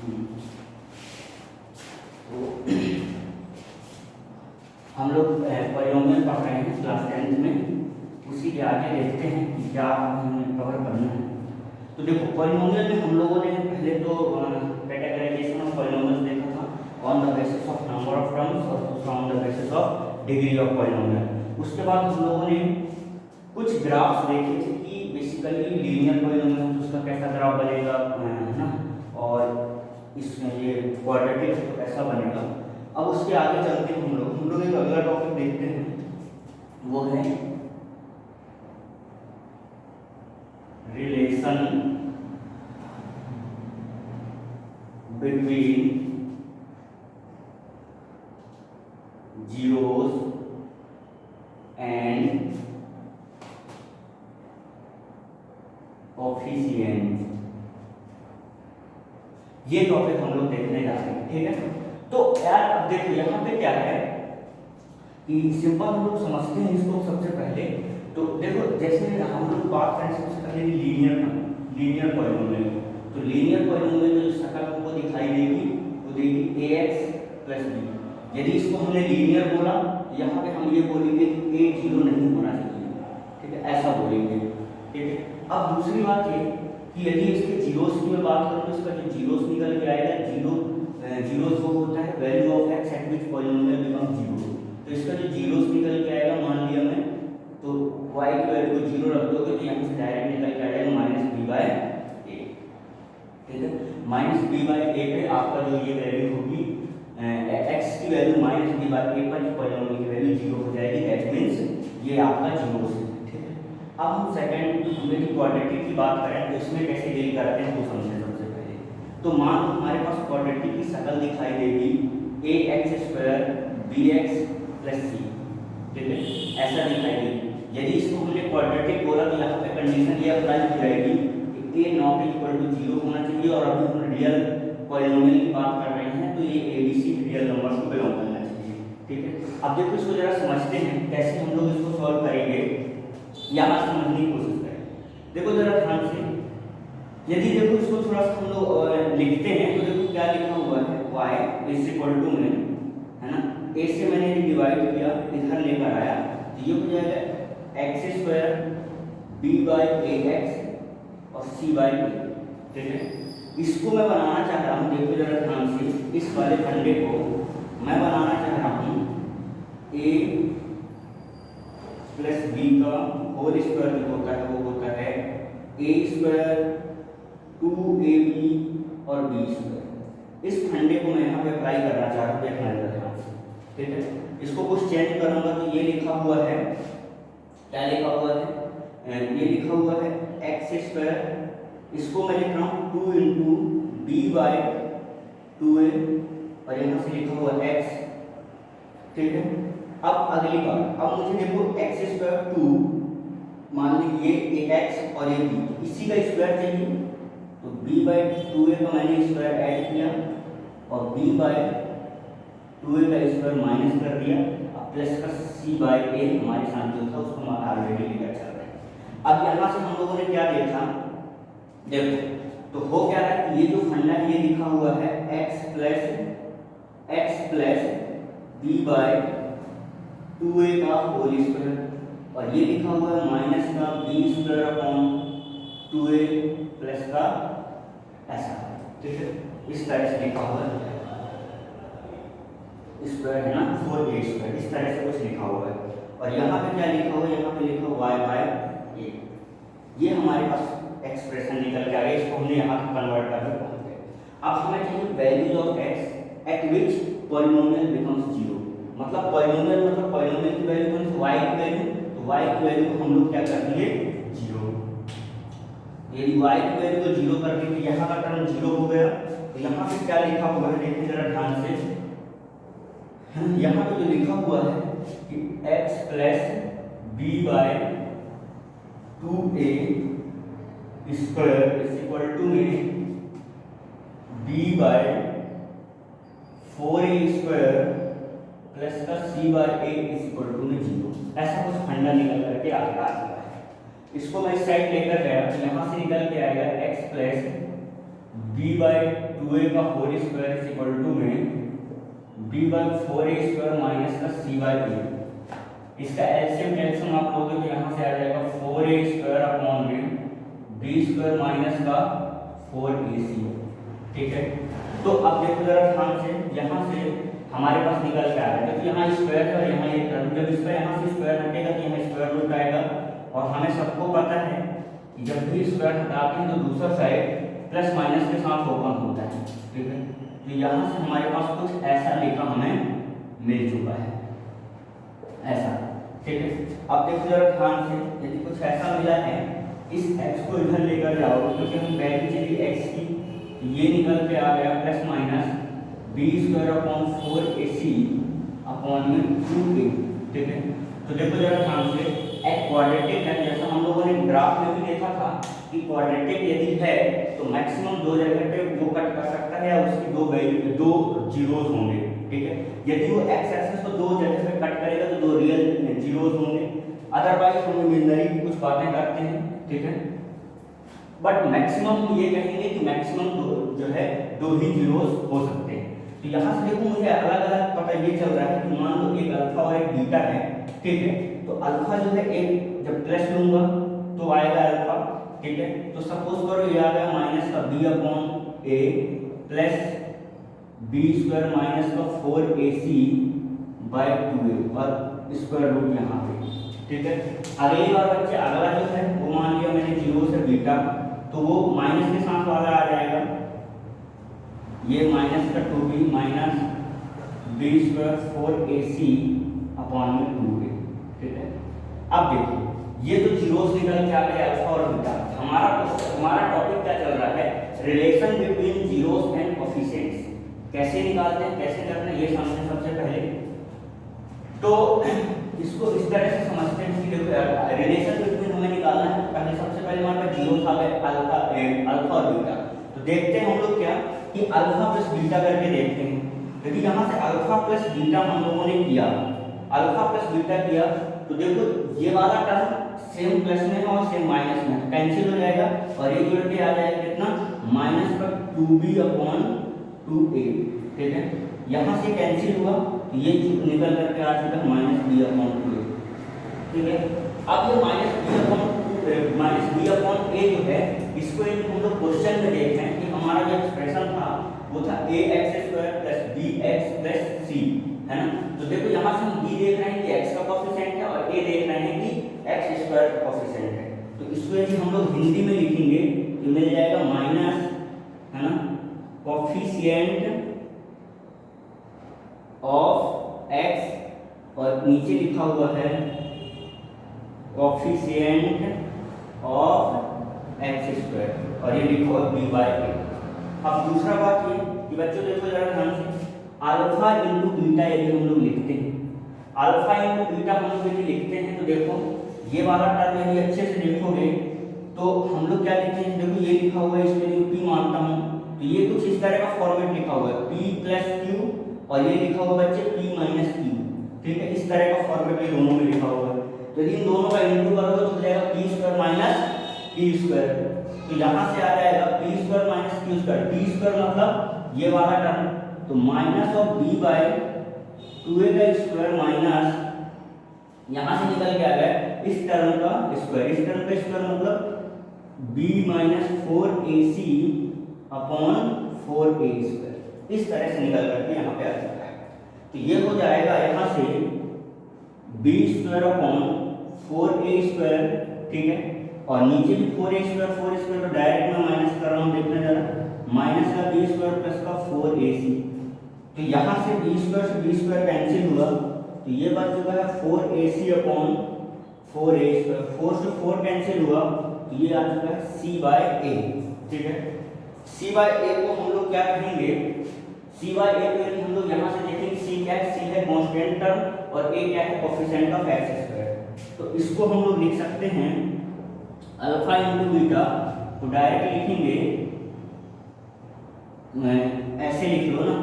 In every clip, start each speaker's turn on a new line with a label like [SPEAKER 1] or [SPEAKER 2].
[SPEAKER 1] तो हम लोग पॉलिनोमियल पढ़ रहे हैं क्लास 10th में, उसी के आगे देखते हैं कि क्या हमें कवर करना है। तो देखो पॉलिनोमियल में हम लोगों ने पहले तो कैटेगराइजेशन ऑफ पॉलिनोमियल्स देखा था on the basis of number of terms और दूसरा on the basis of degree of polynomial. उसके बाद हम लोगों ने कुछ ग्राफ्स देखे थे कि बेसिकली लीनियर पॉलिनोमियल उसका कैसा ग्राफ बनेगा, है ना, और इसमें ये क्वाड्रेटिक तो कैसा बनेगा। अब उसके आगे चलते हैं हम लोग एक अगला टॉपिक देखते हैं, वो है relation between zeros and coefficients. ये टॉपिक हम लोग देखने जा रहे हैं, ठीक है। तो यार अब देखो यहाँ पे क्या है कि सिंपल हम लोग समझते हैं इसको सबसे पहले। तो देखो जैसे हम लोग बात करें सबसे पहले लीनियर पॉलिनोमियल। तो लीनियर पॉलिनोमियल में जो शक्ल हमको दिखाई देगी वो देगी ax प्लस b। यदि इसको हमने लीनियर बोला, यहाँ पे हम ये बोलेंगे कि a 0 नहीं होना चाहिए, ठीक है, ऐसा बोलेंगे, ठीक है। अब दूसरी बात ये कि यदि इसके जीरोस की मैं बात करूँ तो इसका जो जीरोस निकल के आएगा, जीरोस वो होता है value of x at which polynomial become 0। तो इसका जो जीरोस निकल के आएगा, मान लिया मैं, तो y की वैल्यू को 0 रख दोगे तो यहाँ से डायरेक्ट निकल के आएगा -b/a, ठीक है। -b/a पे आपका जो ये वैल्यू होगी x की वैल्यू -b/a पर पॉलिनोमियल की वैल्यू 0 हो जाएगी। दैट मींस ये आपका जीरोस है, ठीक है। अब हम सेकंड में क्वाड्रेटिक की बात करें तो इसमें कैसे डील करते हैं वो समझें सबसे पहले। तो मान लो हमारे पास क्वाड्रेटिक की शक्ल दिखाई देगी ax² bx + c, ठीक है, ऐसा दिखाई देगी। यदि इसको हमने क्वाड्रेटिक बोला तो यहाँ पे कंडीशन ये अप्लाई की जाएगी कि a नॉट इक्वल टू 0 होना चाहिए, और अभी हम रियल पॉलिनोमियल की बात कर रहे हैं तो ये abc रियल नंबर्स को बिलोंग करना चाहिए, ठीक है। अब देखो इसको जरा समझते हैं कैसे हम लोग इसको सॉल्व करेंगे, यहाँ समझने की कोशिश करें। देखो जरा ध्यान से, यदि देखो इसको थोड़ा सा हम लोग लिखते हैं तो देखो क्या लिखा हुआ है, y = में, है ना, a से मैंने डिवाइड किया, इधर लेकर आया तो ये हो जाएगा x² b/ax और c/a, ठीक है। इसको मैं बनाना चाह रहा हूँ, देखो जरा ध्यान से, इस वाले फंडे को मैं बनाना चाह रहा हूँ a प्लस b का होल स्क्वायर जो होता है वो होता है a² 2ab और b²। इस फंडे को मैं यहाँ पे अप्लाई करना चाह रहा हूँ, देखना ध्यान से, ठीक है। इसको कुछ चेंज करूंगा तो ये लिखा हुआ है, क्या लिखा हुआ है, ये लिखा हुआ है x², इसको मैं लिख रहा हूँ 2 × b/2a और यहाँ से लिखा हुआ x, ठीक है। अब अगली बात, अब मुझे देखो x² 2, मान लीजिए ये x और ये b, इसी का स्क्वायर चाहिए, तो b/2a का मैंने स्क्वायर ऐड किया और b/2a का स्क्वायर माइनस कर दिया, अब प्लस का c/a हमारे साथ जो था उसको हम ऑलरेडी लेकर चल रहे हैं। अब यहाँ से हम लोगों ने क्या देखा, देखो तो हो क्या रहा है, ये जो फंडा ये लिखा हुआ है x प्लस b/2a का होल स्क्वायर, और ये लिखा हुआ है माइनस का b² प्लस का ऐसा, ठीक है, इस तरह से लिखा हुआ है, स्क्वायर है ना 4a², इस तरह से कुछ लिखा हुआ है। और यहाँ पे क्या लिखा हुआ है, यहाँ पे लिखा हुआ y/a। ये हमारे पास एक्सप्रेशन निकल के आ गया, इसको हमने यहाँ पे कन्वर्ट करके पहुँच गए। अब हमें चाहिए values of x at which polynomial becomes 0, मतलब पॉलिनोमियल की वैल्यू कौन सी, y की वैल्यू, तो y की वैल्यू को हम लोग क्या कर दिए 0। यदि y की वैल्यू को 0 कर दिए तो यहाँ का टर्म 0 हो गया। तो यहाँ पे क्या लिखा हुआ है, देखिए जरा ध्यान से, यहाँ पे जो लिखा हुआ है कि x प्लस b/2a² में b/4a² प्लस का c/a में 0, ऐसा कुछ फंडा निकल करके आ गया है। इसको मैं इस साइड लेकर गया तो यहाँ से निकल के आएगा x plus b by two a का whole square is equal to में b by four a square minus का सी बाई ए। इसका एलसीएम कैल्शियम आप लोगे तो यहाँ से आ जाएगा फोर ए स्क्वायर अपॉन में बी स्क्वायर माइनस का फोर ए सी। ठीक है, तो अब देखो जरा ध्यान से, यहाँ से हमारे पास निकल के आ रहा है, क्योंकि यहाँ स्क्वायर है और यहाँ ये टर्म, जब इसका यहाँ से स्क्वायर हटेगा तो यहाँ स्क्वायर रूट आएगा। और हमें सबको पता है कि जब भी स्क्वायर हटाते हैं तो दूसरा साइड प्लस माइनस के साथ ओपन होता है। ठीक है, तो यहाँ से हमारे पास कुछ ऐसा लेखा हमें मिल चुका है, ऐसा। ठीक है, अब देखो जरा ध्यान से, यदि कुछ ऐसा मिला है, इस x को इधर लेकर जाओ, क्योंकि हम वैल्यू चली x की, ये निकल के आ गया plus minus b square upon four a c upon में टू ए। ठीक है, तो देखो जरा ध्यान से, एक क्वाड्रेटिक है, जैसा हम लोगों ने ग्राफ में भी देखा था कि क्वाड्रेटिक यदि है तो मैक्सिमम दो जगह पे वो कट कर सकता है या उसकी दो वैल्यू दो जीरोस होंगे। ठीक है, यदि वो एक्स एक्सिस को दो जगह पे कट करेगा तो दो रियल जीरोस होंगे, अदरवाइज हम इमेजिनरी कुछ बातें करते हैं। ठीक है, बट मैक्सिमम ये कहेंगे कि मैक्सिमम जो है दो ही जीरोस हो सकते हैं। तो यहाँ से देखो मुझे अलग अलग पता ये चल रहा है कि मान लो एक अल्फा और एक बीटा है। ठीक है, तो अल्फा जो है एक जब प्लस लूंगा तो आएगा अल्फा। ठीक है, तो सपोज करो ये आ गया माइनस का b upon a plus b square minus का four a c by two a और स्क्वायर रूट यहाँ पे। ठीक है, अगली बार बच्चे अगला जो है वो मान लिया मैंने जीरो से बीटा, तो वो माइनस के साथ वाला आ जाएगा, ये माइनस का two b minus b square four a c upon में टू ए। ठीक है, अब देखिए ये तो जीरोस निकल के आ गए अल्फा और बीटा। हमारा टॉपिक क्या चल रहा है, relation between zeros and coefficients. कैसे निकालते हैं, कैसे करते हैं, ये समझें सबसे पहले। तो इसको इस तरह से समझते हैं कि देखो रिलेशन बिटवीन हमें निकालना है, तो पहले सबसे पहले हमारे पास जीरोस आ गए अल्फा और बीटा। तो देखते हैं हम लोग क्या कि अल्फा प्लस बीटा करके देखते हैं। यदि यहाँ से अल्फा प्लस बीटा हम लोगों ने किया, अल्फा प्लस बीटा किया, तो देखो ये वाला टर्म सेम प्लस में है और सेम माइनस में है, कैंसिल हो जाएगा और ये जुड़ के आ जाएगा कितना माइनस का two B upon two a. ठीक है, यहाँ से कैंसिल हुआ तो ये निकल करके आ चुका minus B upon two a. ठीक है, अब ये माइनस बी अपॉन ए जो है, इसको एक हम लोग क्वेश्चन में देख रहे हैं कि हमारा जो एक्सप्रेशन था वो था a x square plus b x plus c, है ना। तो देखो यहाँ से हम बी देख रहे हैं कि एक्स का कोफिशिएंट है और ए देख रहे हैं कि एक्स स्क्वायर का कोफिशिएंट है। तो इसको यदि हम लोग हिंदी में लिखेंगे तो मिल जाएगा माइनस, है ना, कोफिशिएंट ऑफ एक्स और नीचे लिखा हुआ है कोफिशिएंट ऑफ एक्स स्क्वायर और ये लिखो बी बाई ए। अब दूसरा बात ये कि बच्चों देखो जरा ध्यान से, अल्फा इंटू बीटा यदि हम लोग लिखते हैं, अल्फा इंटू बीटा हम लोग यदि लिखते हैं तो देखो ये वाला टर्म यदि अच्छे से देखोगे तो हम लोग क्या लिखते हैं, देखो ये लिखा हुआ है, इसमें जो पी मानता हूँ तो ये कुछ इस तरह का फॉर्मेट लिखा हुआ है पी प्लस क्यू और ये लिखा हुआ बच्चे पी माइनस क्यू। ठीक है, इस तरह का फॉर्मेट ये दोनों में लिखा हुआ है। तो यदि इन दोनों का इंटू करोगे तो हो जाएगा p square minus q square. तो यहाँ से आ जाएगा p square minus q square, p square मतलब ये वाला टर्म, तो minus of b by two a का स्क्वायर माइनस यहाँ से निकल के आ गया इस टर्म का स्क्वायर, इस टर्म का स्क्वायर मतलब B minus four a c upon four a square, इस तरह से निकल करके यहाँ पे आ जाता है। तो ये हो जाएगा यहाँ से B square upon four a square. ठीक है, और नीचे भी फोर ए स्क्वायर तो डायरेक्ट में माइनस कर रहा हूँ, देखना जरा, माइनस का बी स्क्वायर प्लस का फोर ए सी। तो यहाँ से बी स्क्वायर कैंसिल हुआ तो ये बच चुका है four a c upon four a square, four से फोर कैंसिल हुआ तो ये आ चुका है सी बाय ए। ठीक है, सी बाय ए को हम लोग क्या कहेंगे, सी बाय ए को यदि हम लोग यहाँ से देखेंगे सी क्या है, सी है कांस्टेंट टर्म और ए क्या है कोफिशिएंट ऑफ एक्स स्क्वायर। तो इसको हम लोग लिख सकते हैं अल्फा इंटू बीटा, तो डायरेक्ट लिखेंगे ऐसे लिख लो ना,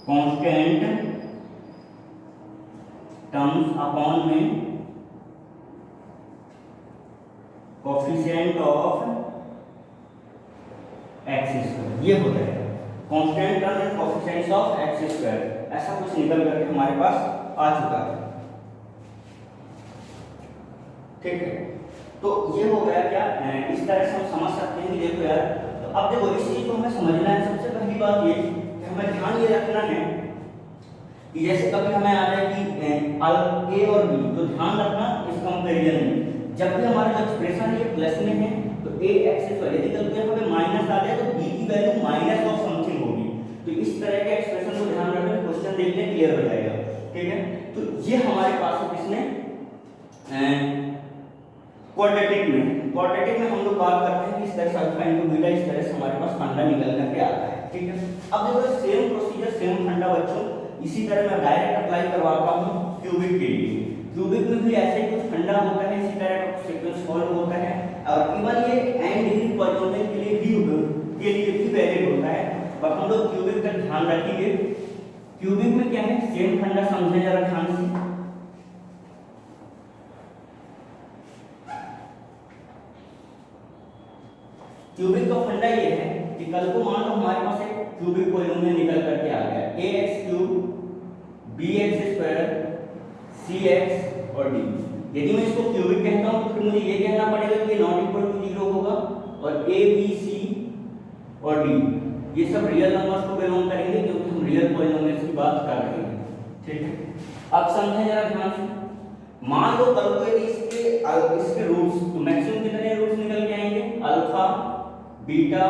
[SPEAKER 1] कांस्टेंट टर्म्स अपॉन में कोफिशिएंट ऑफ एक्स स्क्वायर, ये होता है constant term and coefficients of x square, ऐसा कुछ निकल करके हमारे पास आ चुका है। ठीक है, तो ये हो गया क्या, इस तरह से हम समझ सकते हैं कि देखो यार, तो अब देखो इस चीज को हमें समझना है। सबसे पहली बात ये कि हमें ध्यान ये रखना है कि जैसे कभी हमें आ जाए कि ए और बी, तो ध्यान रखना इस कंपैरिजन में जब भी हमारा एक्सप्रेशन ये प्लस में है तो ए एक्स स्क्वायर, यदि कल पे हमें माइनस आ जाए तो बी की वैल्यू माइनस ऑफ समथिंग होगी। तो इस तरह के एक्सप्रेशन को ध्यान रखना, क्वेश्चन देखने क्लियर हो जाएगा। ठीक है, तो ये हमारे पास है किसमें, क्वाड्रेटिक में हम लोग बात करते हैं कि इस तरह से अल्फा इनटू बीटा, इस तरह से हमारे पास फंडा निकल करके आता है। ठीक है, अब देखो सेम प्रोसीजर सेम फंडा बच्चों, इसी तरह मैं डायरेक्ट अप्लाई करवाता हूं क्यूबिक के लिए। क्यूबिक में भी ऐसे ही कुछ फंडा होता है, इसी तरह का सीक्वेंस फॉलो होता है, और इवन ये एन डिग्री पॉलिनोमियल के लिए भी वैलिड होता है। पर हम लोग क्यूबिक का ध्यान रखेंगे। क्यूबिक में क्या है, सेम फंडा समझे जरा ध्यान से। क्यूबिक का फंडा ये है कि कल को मान लो हमारे पास एक क्यूबिक पॉलिनोमियल निकल करके आ गया, ax³ bx² cx और d। यदि मैं इसको क्यूबिक कहता हूं तो फिर मुझे ये कहना पड़ेगा कि नॉट इक्वल टू 0 होगा, और a b c और d ये सब रियल नंबर्स को बिलोंग करेंगे, क्योंकि हम रियल पॉलिनोमियल्स की बात कर रहे हैं। ठीक है, अब समझें जरा ध्यान से। मान लो कल को यदि इसके रूट्स, तो मैक्सिमम कितने रूट्स निकल के आएंगे, अल्फा, बीटा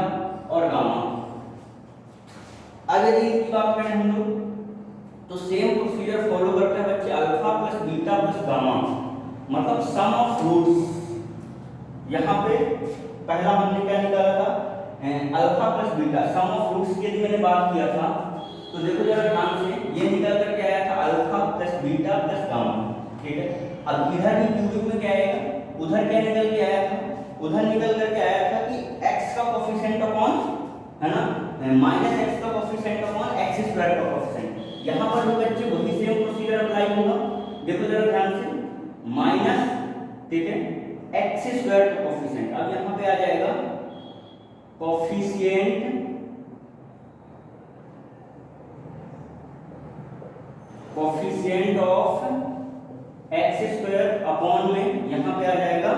[SPEAKER 1] और गामा। अब यदि इनकी बात करें हम लोग तो सेम प्रोसीजर फॉलो करते हैं बच्चे, alpha plus beta plus gamma, मतलब सम ऑफ रूट्स। यहाँ पे पहला हमने क्या निकाला था, alpha plus beta, sum of roots की यदि मैंने बात किया था तो देखो जरा ध्यान से, ये निकल करके आया था alpha plus beta plus gamma. ठीक है, अब इधर भी क्यूबिक में क्या आएगा, उधर क्या निकल के आया था, उधर निकल करके आया था कि x का कोएफिशिएंट अपॉन, है ना, माइनस x का कोएफिशिएंट अपॉन x स्क्वायर का कोएफिशिएंट। यहां पर भी बच्चे वही सेम प्रोसीजर अप्लाई होगा। देखो जरा ध्यान से, माइनस, ठीक है, x स्क्वायर का कोएफिशिएंट, अब यहां पे आ जाएगा coefficient of x square upon में यहां पे आ जाएगा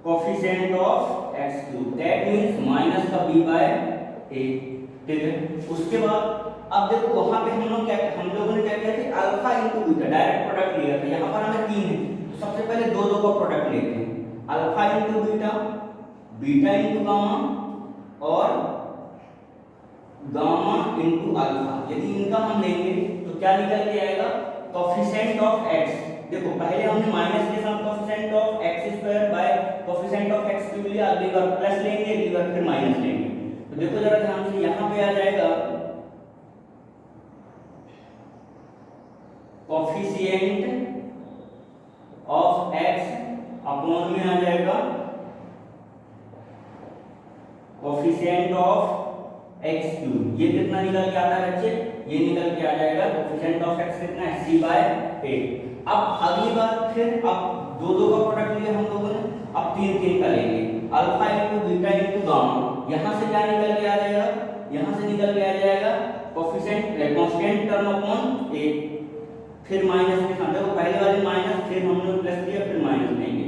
[SPEAKER 1] coefficient of x³, that means minus का b/a। ठीक है, उसके बाद अब देखो वहां पे हम लोगों ने क्या किया था, alpha into beta direct product लिया था। यहां पर हमें 3 है, तो सबसे पहले दो का प्रोडक्ट लेते हैं, alpha into beta, beta into gamma और गामा इनटू अल्फा। यदि इनका हम लेंगे तो क्या निकल के आएगा, कोएफिशिएंट ऑफ x। देखो पहले हमने माइनस के साथ coefficient of x² by coefficient of x³ लिया, अगली बार प्लस लेंगे, अगली बार फिर माइनस लेंगे। तो देखो जरा ध्यान से, यहां पे आ जाएगा कोएफिशिएंट ऑफ x अपॉन में आ जाएगा कोएफिशिएंट ऑफ x³। ये कितना निकल के आता है बच्चे, ये निकल के आ जाएगा कोएफिशिएंट ऑफ x कितना है, c/a। अब अगली बार फिर अब दो का प्रोडक्ट लिया हम लोगों ने, अब 3 का लेंगे, alpha into beta into gamma. यहां से क्या निकल के आ जाएगा, यहां से निकल के आ जाएगा coefficient constant term upon a, फिर माइनस के साथ, देखो पहले वाले माइनस, फिर हमने प्लस किया, फिर माइनस लेंगे।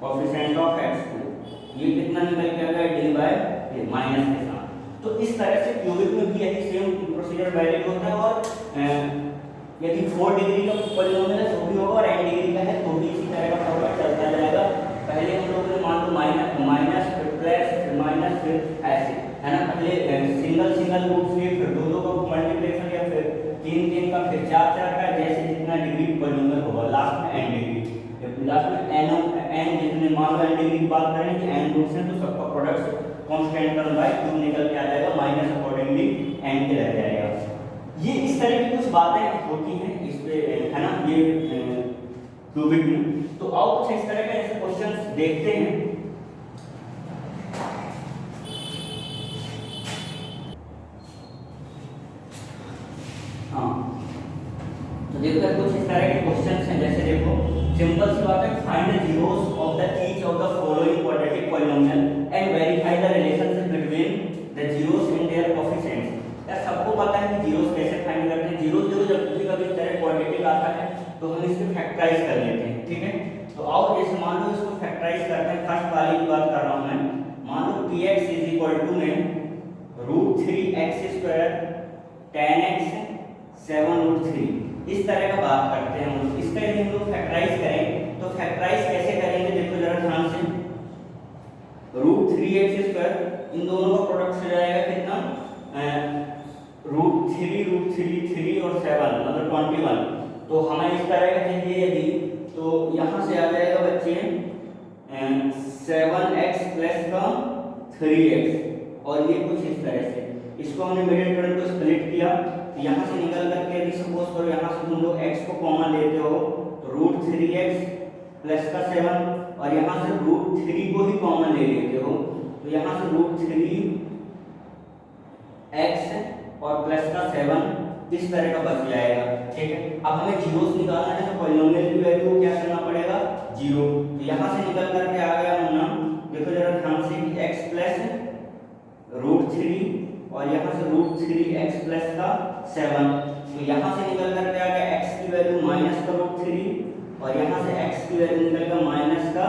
[SPEAKER 1] कोएफिशिएंट ऑफ x², ये कितना निकल के आ गया, d/a माइनस के साथ। तो इस तरह से क्यूबिक में भी यही सेम प्रोसीजर वैलिड होता है, और यदि 4 डिग्री का पॉलिनोमियल है तो भी होगा, और n डिग्री का है तो भी इसी तरह का फॉर्मेट चलता जाएगा। पहले हम लोगों ने मान लो माइनस फिर प्लस फिर माइनस फिर ऐसे, है ना, पहले सिंगल रूट्स लिए, फिर दो का मल्टीप्लिकेशन लिया, फिर 3 का, फिर 4 का, जैसे जितना डिग्री पॉलिनोमियल होगा, लास्ट में n डिग्री, लास्ट में n जितने मान लो n डिग्री की बात करें कि n रूट्स हैं तो सबका प्रोडक्ट कांस्टेंट टर्म बाय 2 निकल के आ जाएगा, माइनस अकॉर्डिंगली n के रह जाएगा। ये इस तरह की कुछ बातें होती हैं इस पे, है ना, ये क्यूबिक में। तो आओ कुछ इस तरह के ऐसे क्वेश्चंस देखते हैं। हाँ, तो देखो कुछ इस तरह के क्वेश्चंस हैं, जैसे देखो सिंपल सी बात है, find the zeros of the each of the following quadratic polynomial and verify the relationship between the zeros and their coefficients. यार सबको पता है कि जीरोस कैसे फाइंड करते हैं। जीरोस देखो जब कभी इस तरह क्वाड्रेटिक आता है तो हम इसको फैक्टराइज कर लेते हैं, ठीक है। तो आओ जैसे मान लो इसको फैक्टराइज करते हैं, फर्स्ट वाली की बात कर रहा हूं मैं। मान लो px इज इक्वल टू में √3x² tan x 7√3 इस तरह का बात करते हैं हम लोग। इसका यदि हम लोग फैक्टराइज करें तो फैक्टराइज कैसे करेंगे, देखो जरा ध्यान से। √3x² इन दोनों का प्रोडक्ट हो जाएगा कितना, √3 और 7 मतलब 21। तो हमें इस तरह का चाहिए यदि, तो यहाँ से आ जाएगा बच्चे 7x प्लस का 3x और ये कुछ इस तरह से। इसको हमने मिडिल टर्म को स्प्लिट किया, तो यहाँ से निकल करके यदि सपोज करो यहाँ से तुम लोग x को कॉमन लेते हो तो √3x प्लस का 7 और यहाँ से √3 को ही कॉमन ले लेते हो तो यहाँ से √3x और प्लस का 7 इस तरह का बच जाएगा, ठीक है। अब हमें जीरोस निकालना है तो पॉलिनोमियल की वैल्यू को क्या करना पड़ेगा, 0। तो यहाँ से निकल करके आ गया मुन्ना, देखो जरा ध्यान से कि x प्लस √3 और यहाँ से √3x प्लस का 7। तो यहाँ से निकल करके आ गया x की वैल्यू माइनस का √3 और यहाँ से x की वैल्यू निकल कर माइनस का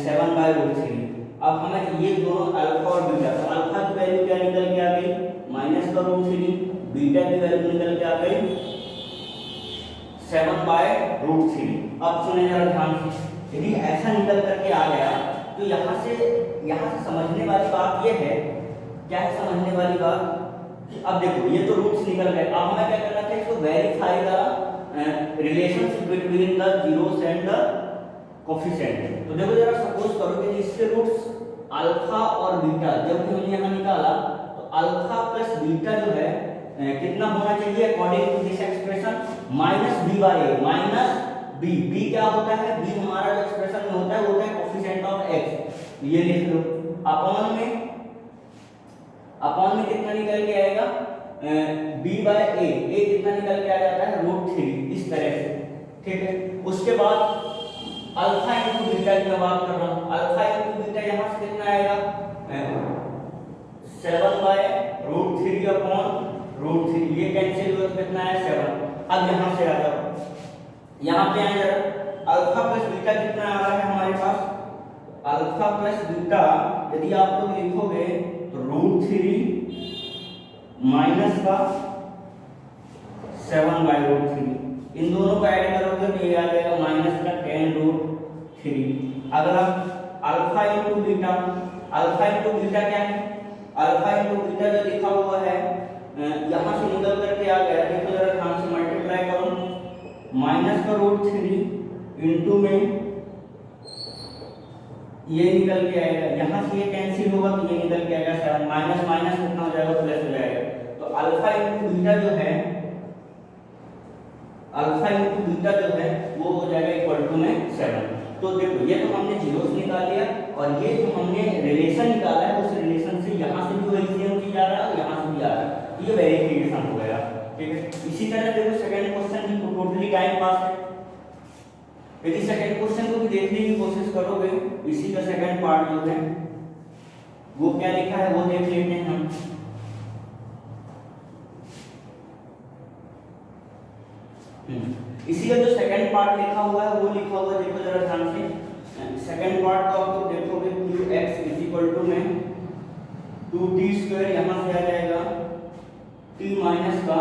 [SPEAKER 1] 7/√3। अब हमें ये दोनों अल्फा और बीटा, तो अल्फा की वैल्यू क्या निकल के आ गई माइनस का √3, बीटा की वैल्यू निकल के आ गई 7/√3। अब सुने जरा ध्यान से, यदि ऐसा निकल करके आ गया तो यहाँ से समझने वाली बात यह है, क्या है समझने वाली बात, अब देखो ये तो रूट्स निकल गए। अब हमें क्या करना था, इसको verify the relationship between the zeros and the coefficient. तो देखो जरा सपोज करो कि इसके रूट्स अल्फा और बीटा जब भी हमने यहाँ निकाला तो अल्फा प्लस बीटा जो है कितना होना चाहिए according to this expression, -b/a minus b क्या होता है, b हमारा जो एक्सप्रेशन में होता है वो होता है कोएफिशिएंट ऑफ x। ये लिख लो, अपॉन में कितना निकल के आएगा b/a, a कितना निकल के आ जाता है √3 इस तरह से, ठीक है। उसके बाद अल्फा इंटू बीटा की मैं बात कर रहा हूँ, अल्फा इंटू बीटा यहाँ से कितना आएगा 7/√3 अपॉन √3, ये कैंसिल हुआ तो कितना है 7। अब यहाँ से आ जाओ, यहाँ पे आए जरा, अल्फा प्लस बीटा कितना आ रहा है हमारे पास, अल्फा प्लस बीटा यदि आप लोग लिखोगे तो √3 माइनस का 7/√3, इन दोनों को ऐड करोगे तो ये आ जाएगा माइनस का 10√3। अगला alpha into beta, alpha into beta क्या है, अल्फा इंटू बीटा जो लिखा हुआ है यहाँ से निकल करके आ गया, देखो जरा ध्यान से मल्टीप्लाई करो, माइनस का √3 इंटू में ये निकल के आएगा, यहाँ से ये कैंसिल होगा तो ये निकल के आएगा 7, माइनस माइनस कितना हो जाएगा प्लस हो जाएगा। तो अल्फा इंटू बीटा जो है, अल्फा इंटू बीटा जो है वो हो जाएगा इक्वल टू में 7। तो देखो ये तो हमने जीरोस निकाल लिया और ये जो हमने रिलेशन निकाला है उस रिलेशन से यहाँ से भी वही सेम चीज आ रहा है और यहाँ से भी आ रहा है, तो ये वेरिफिकेशन हो गया, ठीक है। इसी तरह देखो सेकंड क्वेश्चन भी टोटली टाइम पास है। यदि सेकंड क्वेश्चन को भी देखने की कोशिश करोगे, इसी का सेकंड पार्ट जो है वो क्या लिखा है वो देख लेते हैं हम। इसी का जो सेकंड पार्ट लिखा हुआ है वो लिखा हुआ है, देखो जरा ध्यान से। सेकंड पार्ट को आप लोग देखोगे qx इज इक्वल टू में 2t², यहाँ से आ जाएगा t माइनस का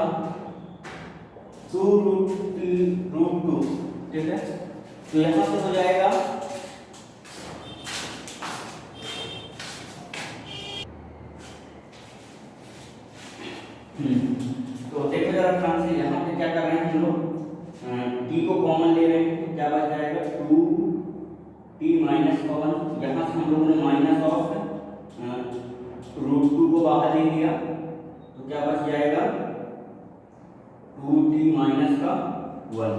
[SPEAKER 1] 2√2, ठीक है। तो यहाँ से हो जाएगा तो देखो जरा ध्यान से, यहाँ पे क्या कर रहे हैं हम लोग, t को कॉमन ले रहे हैं, तो क्या बच जाएगा 2t माइनस का 1, यहाँ से हम लोगों ने माइनस ऑफ √2 को बाहर ले लिया तो क्या बच जाएगा 2t माइनस का 1।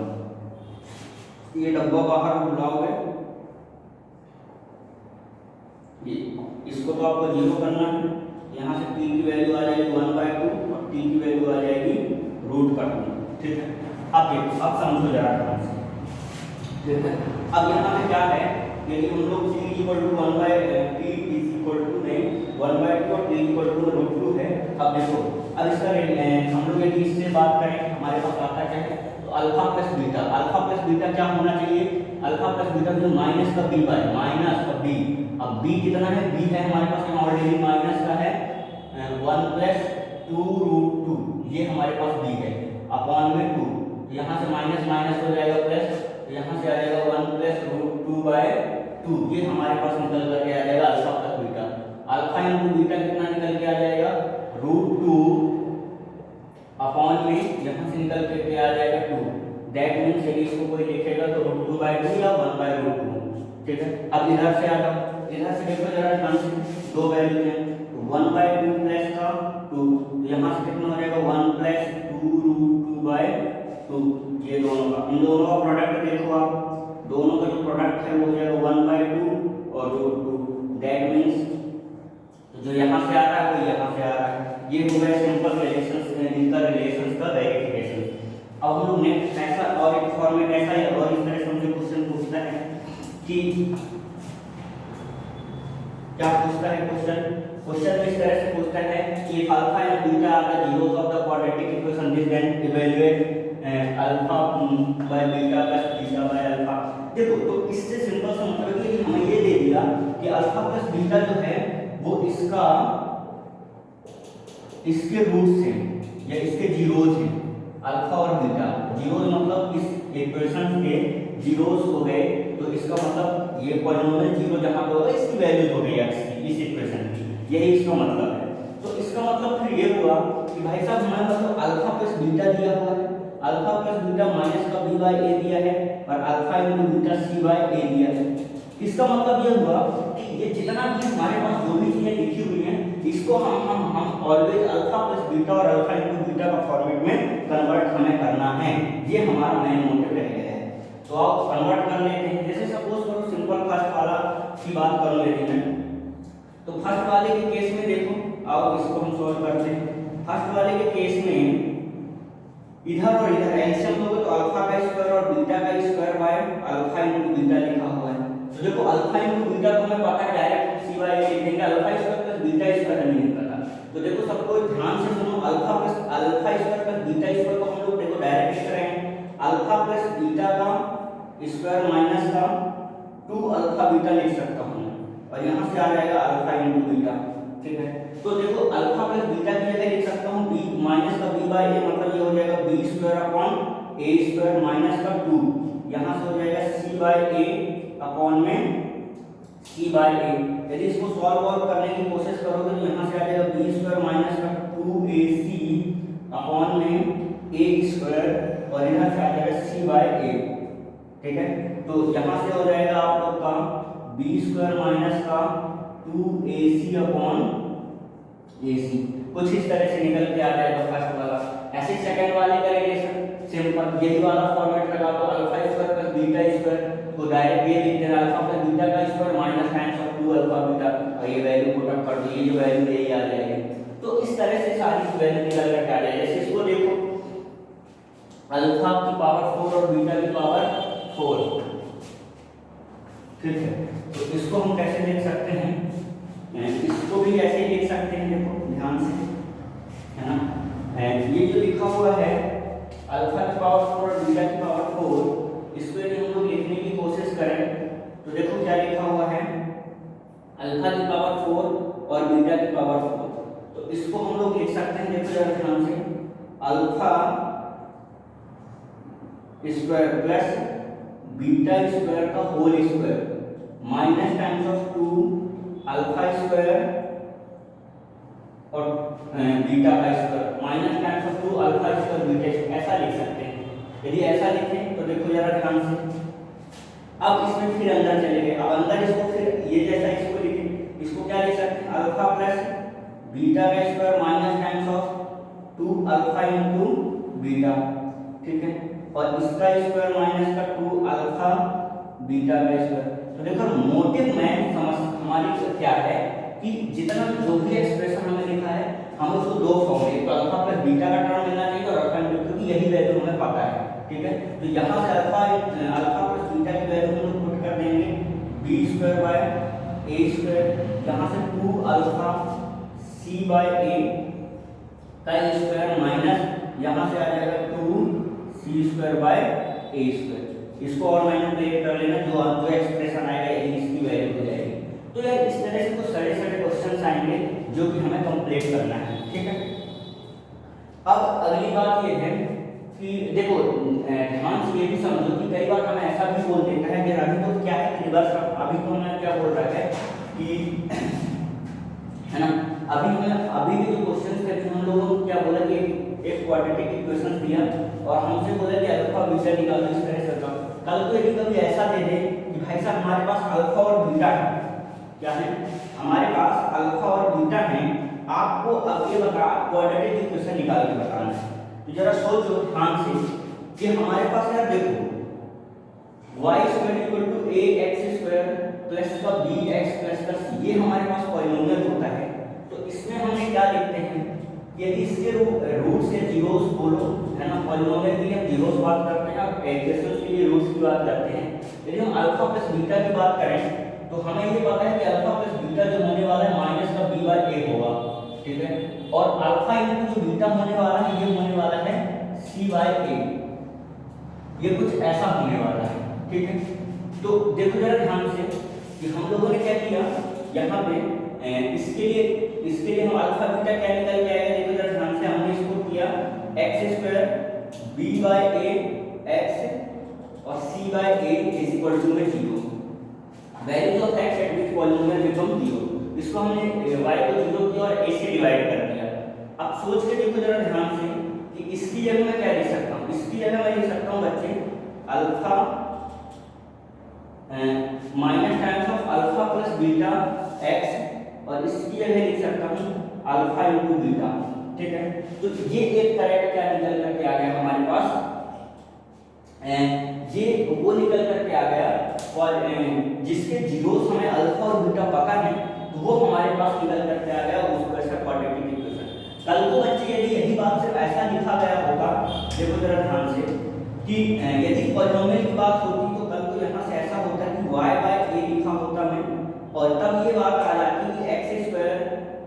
[SPEAKER 1] ये डब्बा बाहर बुलाओगे, ये इसको तो आपको 0 करना है, यहाँ से t की वैल्यू आ जाएगी 1/2 और t की वैल्यू आ जाएगी √2। का 2, ठीक है। अब देखो, अब समझो जरा ध्यान से, ठीक है। अब यहाँ पे क्या है, यदि हम लोग c equal to 1 by p is equal to नहीं 1 बाय 2 और t इक्वल टू √2 है। अब देखो, अब इसका हम लोग यदि इससे बात करें, हमारे पास आता क्या है, तो अल्फा प्लस बीटा क्या होना चाहिए, अल्फा प्लस बीटा जो माइनस का b बाय माइनस का b। अब b कितना है, b है हमारे पास यहाँ ऑलरेडी माइनस का है 1 प्लस 2√2, ये हमारे पास b है अपॉन में 2, यहाँ से माइनस माइनस हो जाएगा प्लस, यहाँ से आ जाएगा 1 प्लस √2 बाय 2, ये हमारे पास निकल करके आ जाएगा alpha plus beta. Alpha into beta कितना निकल के आ जाएगा, √2 अपॉन में यहाँ से निकल के आ जाएगा 2। दैट मीन्स यदि इसको कोई लिखेगा तो √2 बाय 2 या 1 बाय √2, ठीक है। अब इधर से आ जाओ, इधर से देखो जरा ध्यान से, दो वैल्यू है, 1 बाय 2 प्लस का 2, यहाँ से कितना हो जाएगा 1 प्लस 2√2 बाय 2, ये दोनों का, इन दोनों का प्रोडक्ट देखो आप, दोनों का जो प्रोडक्ट है वो हो जाएगा 1 बाय 2 और √2। दैट मीन्स जो यहाँ से आ रहा है वो यहाँ से आ रहा है, ये हो गया सिंपल रिलेशंस, इनका रिलेशंस का वेरिफिकेशन। अब हम लोग नेक्स्ट ऐसा और एक फॉर्मेट ऐसा है और इस तरह से हमसे क्वेश्चन पूछता है कि क्या पूछता है क्वेश्चन में इस तरह से पूछता है कि alpha and beta are the zeros of the quadratic equation, this then evaluate alpha by beta plus beta by alpha. देखो, तो इससे सिंपल सा मतलब है कि हमें ये दे दिया कि अल्फा प्लस बीटा जो है वो इसका इसके रूट्स हैं या इसके जीरोस हैं, अल्फा और बीटा। जीरोस मतलब इस इक्वेशन के जीरोस हो गए, तो इसका मतलब ये पॉलिनोमियल जीरो जहां पे होगा इसकी वैल्यूज हो गई इस इक्वेशन की, यही इसका मतलब है। तो इसका मतलब फिर ये हुआ कि भाई साहब हमारे पास अल्फा प्लस बीटा दिया हुआ है, अल्फा प्लस बीटा माइनस का b बाय a दिया है और alpha into beta c by a दिया है। इसका मतलब ये हुआ कि ये जितना भी हमारे पास जो भी चीजें लिखी हुई हैं इसको हम ऑलवेज अल्फा प्लस बीटा और अल्फा इनटू बीटा का फॉर्मेट में कन्वर्ट हमें करना है, ये हमारा मेन मोटिव रह गया है। तो आप कन्वर्ट कर लेते हैं, जैसे सपोज करो सिंपल फर्स्ट वाला की बात करूं यदि मैं, तो फर्स्ट वाले के केस में देखो, आओ इसको हम सॉल्व करते हैं। फर्स्ट वाले के केस में इधर और इधर एलसीएम लोगे तो अल्फा का स्क्वायर और बीटा का square by alpha into beta लिखा हुआ है। तो देखो अल्फा इनटू बीटा तो हमें पता है, डायरेक्ट c बाय a लिख देंगे, alpha square plus beta square नहीं पता। तो देखो सबको ध्यान से सुनो, alpha square plus beta square को हम लोग देखो डायरेक्ट लिख रहे हैं, अल्फा प्लस बीटा का स्क्वायर माइनस का 2 अल्फा बीटा लिख सकता हूं और यहां से आ जाएगा अल्फा इनटू बीटा, ठीक है। तो देखो अल्फा प्लस बीटा की जगह लिख सकता हूं b माइनस का b बाय a, मतलब ये हो जाएगा b square upon a square minus का 2, यहां से हो जाएगा c बाय a अपॉन में c बाय a। यदि इसको सॉल्व करने की कोशिश करोगे तो यहां से आ जाएगा b स्क्वायर माइनस का 2ac अपॉन में a स्क्वायर और यहां से आ जाएगा c बाय a, ठीक है। तो यहां से हो जाएगा आप लोग का b स्क्वायर माइनस का 2ac अपॉन ac, कुछ इस तरह से निकल के आ जाएगा फर्स्ट वाला। ऐसे सेकंड वाले का रिलेशन सिंपल, यही वाला फॉर्मेट लगा दो, alpha square plus beta square तो डायरेक्ट ये लिख देना अल्फा प्लस बीटा का square minus times of 2 alpha beta, और ये वैल्यू पुट अप कर दो, ये जो वैल्यू यही आ जाएगी। तो इस तरह से सारी वैल्यू निकल कर आ जाएगी। जैसे इसको देखो, अल्फा की पावर 4 और बीटा की पावर 4, ठीक है। तो इसको हम कैसे लिख सकते हैं, इसको भी ऐसे ही लिख सकते हैं, देखो ध्यान से, है ना। ये जो लिखा हुआ है अल्फा की पावर 4 और बीटा की पावर 4, इसको यदि हम लोग लिखने की कोशिश करें तो देखो क्या लिखा हुआ है, अल्फा की पावर 4 और बीटा की पावर 4। तो इसको हम लोग लिख सकते हैं, देखो जरा ध्यान से, alpha square plus beta square का whole square minus times of 2 alpha square और बीटा का square minus times of 2 alpha square beta square, ऐसा लिख सकते हैं। यदि ऐसा लिखें तो देखो जरा ध्यान से, अब इसमें फिर अंदर चले गए, अब अंदर इसको फिर ये जैसा इसको लिखें, इसको क्या लिख सकते हैं, अल्फा प्लस बीटा का square minus times of 2 alpha into beta, ठीक है, और इसका स्क्वायर माइनस का 2 अल्फा बीटा का स्क्वायर। तो देखो मोटिव में हमारी क्या है कि जितना जो भी एक्सप्रेशन हमें लिखा है हम उसको दो फॉर्म में, तो अल्फा प्लस बीटा का टर्म मिलना चाहिए और अल्फा इनटू, क्योंकि यही तो यहाँ से अल्फा प्लस बीटा की वैल्यू हम लोग पुट कर देंगे b square by a square, यहाँ से 2 अल्फा सी बाय ए का स्क्वायर माइनस यहाँ से आ जाएगा 2 सी स्क्वायर बाय ए स्क्वायर। इसको और मैनिपुलेट कर लेना, जो एक्सप्रेशन आएगा यही इसकी वैल्यू हो जाएगी। तो यार इस तरह से कुछ सारे क्वेश्चंस आएंगे जो कि हमें कंप्लीट करना है, ठीक है। अब अगली बात ये है कि देखो ध्यान से ये भी समझो कि कई बार हमें ऐसा भी बोल देता है कि अभी तो क्या है कि रिवर्स, अभी तो हमें क्या बोल रहा है कि है ना, अभी भी जो क्वेश्चंस थे हम लोगों को क्या बोला कि एक क्वाड्रेटिक इक्वेशन दिया और हमसे बोला कि अल्फा बीटा निकालो इस तरह से। कल को यदि कभी ऐसा दे दे कि भाई साहब हमारे पास अल्फा और बीटा है, क्या है हमारे पास अल्फा और बीटा है, आपको अब ये बता क्वाड्रेटिक इक्वेशन निकाल के बताना है। तो जरा सोचो ध्यान से कि हमारे पास यार देखो y square equal to ax square plus का bx प्लस का c, ये हमारे पास पॉलिनोमियल होता है। तो इसमें हमने क्या लिखते हैं, यदि इसके रूट्स या जीरोस बोलो है ना, पॉलिनोमियल के लिए हम जीरोस बात करते हैं और इक्वेशंस के लिए रूट्स की बात करते हैं। यदि हम अल्फा प्लस बीटा की बात करें तो हमें ये पता है कि अल्फा प्लस बीटा जो होने वाला है माइनस का b बाय a होगा, ठीक है, और अल्फा इनटू जो बीटा होने वाला है ये होने वाला है c बाय a, ये कुछ ऐसा होने वाला है, ठीक है। तो देखो जरा ध्यान से कि हम लोगों ने क्या किया यहाँ पे इसके लिए हम अल्फा बीटा क्या निकल के आएगा, देखो जरा ध्यान से हमने इसको किया x square b by a x और c by a is equal to में 0, values of x at which polynomial become 0। इसको हमने y को 0 किया और a से डिवाइड कर दिया। अब सोच के देखो जरा ध्यान से कि इसकी जगह मैं क्या लिख सकता हूँ, इसकी जगह मैं लिख सकता हूँ बच्चे alpha minus times of alpha plus beta x और इसकी जगह लिख सकता हूँ अल्फा इनटू बीटा, ठीक है। तो ये एक तरह का क्या निकल करके आ गया हमारे पास, ये वो निकल करके आ गया और जिसके जीरोस हमें अल्फा और बीटा पता है तो वो हमारे पास निकल करके आ गया उसका क्वाड्रेटिक इक्वेशन। कल को बच्चे यदि यही बात सिर्फ ऐसा लिखा गया होगा, देखो जरा ध्यान से कि यदि पॉलिनोमियल की बात होती तो कल को यहाँ से ऐसा होता कि y बाय a लिखा होता मैं, और तब ये बात आ जाती कि x स्क्वायर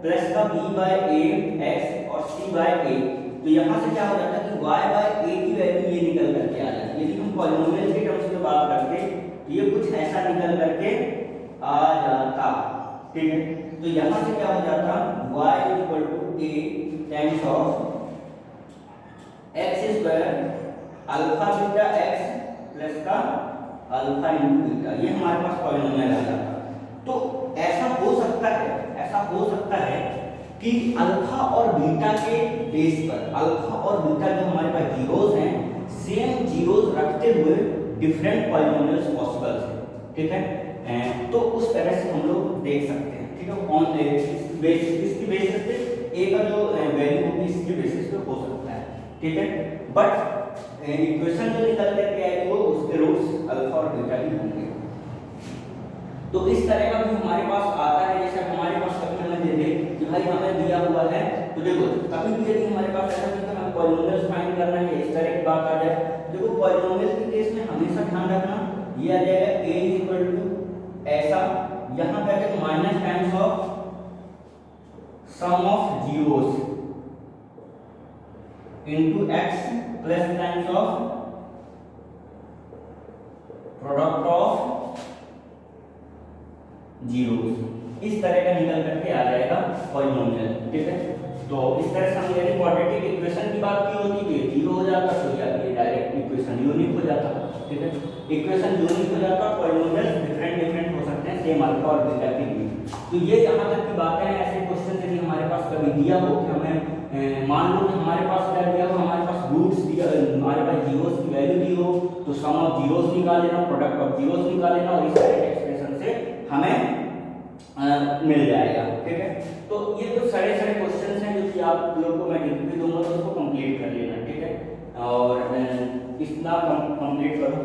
[SPEAKER 1] प्लस का b बाय a x और c बाय a, तो यहाँ से क्या हो जाता कि y बाय a की वैल्यू ये निकल करके आ जाती। यदि हम पॉलिनोमियल के टर्म्स में बात करते तो ये कुछ ऐसा निकल करके आ जाता, ठीक है। तो यहाँ से क्या हो जाता y equal to a times of x square alpha beta x plus का अल्फा इनटू बीटा, ये हमारे पास पॉलिनोमियल आ जाता। तो ऐसा हो सकता है कि अल्फा और बीटा के बेस पर, अल्फा और बीटा जो हमारे पास जीरोस हैं सेम जीरोस रखते हुए डिफरेंट पॉलिनोमियल्स पॉसिबल है, ठीक है। तो उस तरह से हम लोग देख सकते हैं, ठीक है, ऑन इसकी बेसिस पे ए का जो वैल्यू होगी इसके बेसिस पे हो सकता है, ठीक है। बट इक्वेशन जो निकल करके आएगी वो उसके रूट्स अल्फा और बीटा ही होंगे। तो इस तरह का भी हमारे पास आता है, जैसे हमारे पास कभी हमें दे दे कि भाई हमें दिया हुआ है, तो देखो कभी भी यदि हमारे पास ऐसा नहीं कि हमें पॉलिनोमियल्स फाइंड करना है इस तरह की बात आ जाए, देखो पॉलिनोमियल के केस में हमेशा ध्यान रखना ये आ जाएगा a इक्वल टू ऐसा, यहाँ पे आएगा minus times of sum of zeros into x plus times of product of zeros, इस तरह का निकल करके आ जाएगा पॉलिनोमियल, ठीक है। तो इस तरह से हम यदि क्वाड्रेटिक इक्वेशन की बात की होती तो जीरो हो जाता, तो ये डायरेक्ट इक्वेशन यूनिक हो जाता, ठीक है। इक्वेशन यूनिक हो जाता, पॉलिनोमियल डिफरेंट हो सकते हैं सेम अल्फा और बीटा के लिए। तो ये यहाँ तक की बातें हैं। ऐसे क्वेश्चन यदि हमारे पास कभी दिया हो कि हमें मान लो कि हमारे पास क्या दिया हो, हमारे पास रूट्स दिया, हमारे पास जीरोस की वैल्यू दी हो, तो सम ऑफ जीरोस निकाल लेना, प्रोडक्ट ऑफ जीरोस निकाल लेना और इस तरह के एक्सप्रेशन से हमें मिल जाएगा, ठीक है। तो ये कुछ सारे क्वेश्चंस हैं जो कि आप लोग को मैं लिख भी दूंगा, तो उसको कंप्लीट कर लेना, ठीक है। और इतना कंप्लीट करो।